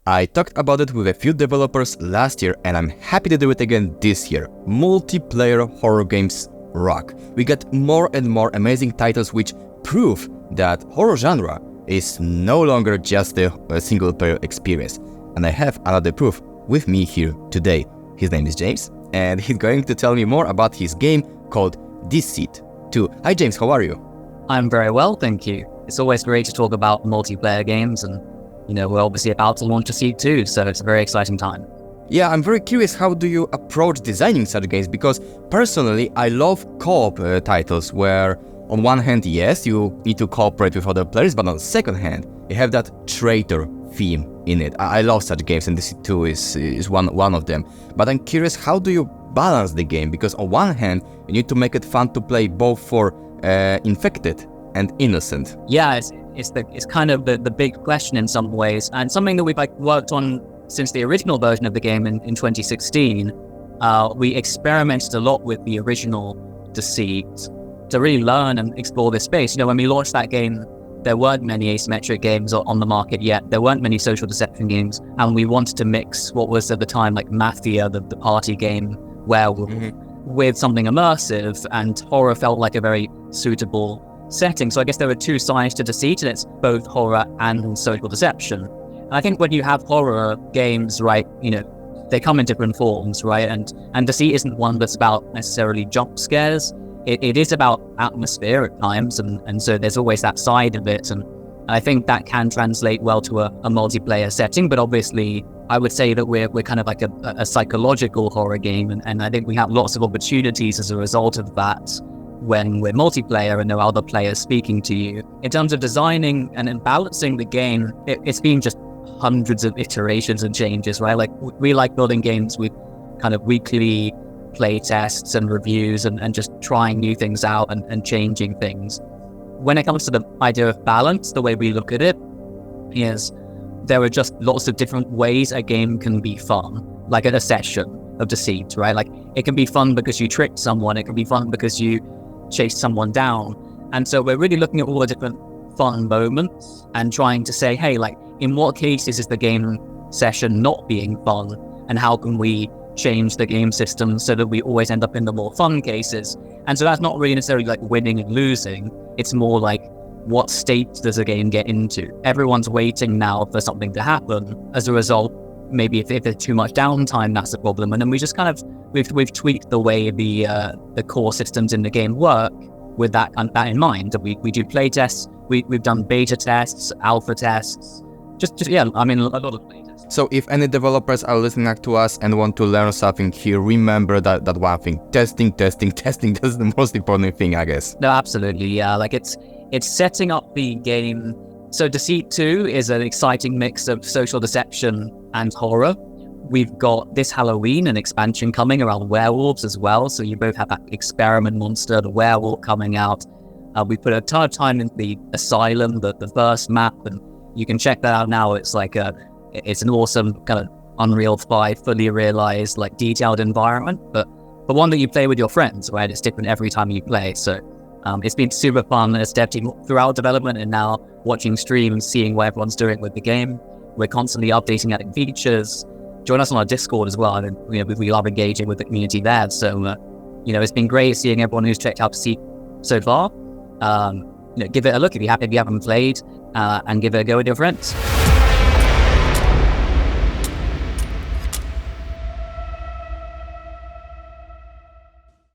I talked about it with a few developers last year and I'm happy to do it again this year. Multiplayer horror games rock. We get more and more amazing titles which prove that horror genre is no longer just a single player experience. And I have another proof with me here today. His name is James and he's going to tell me more about his game called Deceit 2. Hi James, how are you? I'm very well, thank you. It's always great to talk about multiplayer games and we're obviously about to launch Deceit 2, so it's a very exciting time. Yeah, I'm very curious, how do you approach designing such games? Because personally, I love co-op titles where on one hand, yes, you need to cooperate with other players, but on the second hand, you have that traitor theme in it. I love such games and Deceit 2 is one of them. But I'm curious, how do you balance the game? Because on one hand, you need to make it fun to play both for infected and innocent. Yeah, it's kind of the big question in some ways, and something that we've worked on since the original version of the game in 2016. We experimented a lot with the original Deceit to really learn and explore this space. When we launched that game, there weren't many asymmetric games on the market yet. There weren't many social deception games, and we wanted to mix what was at the time like Mafia, the party game, werewolf, with something immersive, and horror felt like a very suitable setting. So I guess there were two sides to Deceit, and it's both horror and social deception. And I think when you have horror games, right, they come in different forms, right? And Deceit isn't one that's about necessarily jump scares. It is about atmosphere at times, and so there's always that side of it. And I think that can translate well to a multiplayer setting. But obviously, I would say that we're kind of like a psychological horror game, and I think we have lots of opportunities as a result of that when we're multiplayer and there are other players speaking to you. In terms of designing and balancing the game, it's been just hundreds of iterations and changes, right? Like we like building games with kind of weekly play tests and reviews and just trying new things out and changing things. When it comes to the idea of balance, the way we look at it is there are just lots of different ways a game can be fun, like a session of Deceit, right? Like it can be fun because you tricked someone, it can be fun because you chase someone down. And so we're really looking at all the different fun moments and trying to say, hey, like in what cases is the game session not being fun, and how can we change the game system so that we always end up in the more fun cases? And so that's not really necessarily like winning and losing. It's more like, what state does a game get into? Everyone's waiting now for something to happen. As a result, maybe if there's too much downtime, that's a problem. And then we just kind of we've tweaked the way the core systems in the game work with that in mind. We do play tests. We've done beta tests, alpha tests. Just a lot of play tests. So if any developers are listening to us and want to learn something here, remember that one thing: testing. That's the most important thing, I guess. No, absolutely, yeah. Like it's setting up the game. So Deceit 2 is an exciting mix of social deception and horror. We've got this Halloween an expansion coming around werewolves as well. So you both have that experiment monster, the werewolf coming out. We put a ton of time into the Asylum, the first map, and you can check that out now. It's like it's an awesome kind of Unreal 5 fully realized, like detailed environment, but one that you play with your friends, right? It's different every time you play. So it's been super fun as dev team throughout development, and now watching streams, seeing what everyone's doing with the game. We're constantly updating, adding features. Join us on our Discord as well. I mean, we love engaging with the community there. So, it's been great seeing everyone who's checked out Deceit so far. Give it a look if you haven't played, and give it a go with your friends.